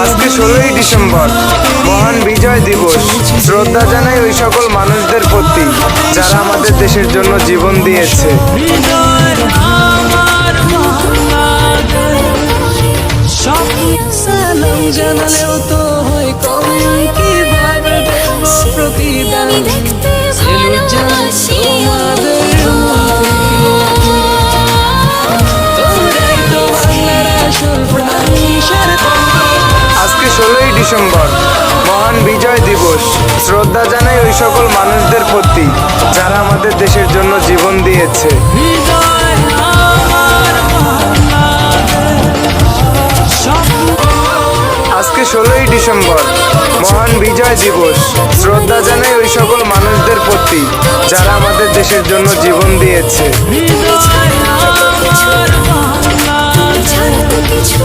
আজকে 16ই ডিসেম্বর, মহান বিজয় দিবস। শ্রদ্ধা জানাই ওই সকল মানুষদের প্রতি যারা আমাদের দেশের জন্য জীবন দিয়েছে। জানালেও তো হয় কম, কিভাবে দেব প্রতিদান এলো জান তোমাদের তোরাই তো বাংলার আসল প্রাণ। আজকে 16ই ডিসেম্বর, মহান বিজয় দিবস। শ্রদ্ধা জানাই ওই সকল মানুষদের প্রতি যারা আমাদের দেশের জন্য জীবন দিয়েছে। আজকে 16ই ডিসেম্বর, মহান বিজয় দিবস। শ্রদ্ধা জানাই ওই সকল মানুষদের প্রতি যারা আমাদের দেশের জন্য জীবন দিয়েছে। কিছু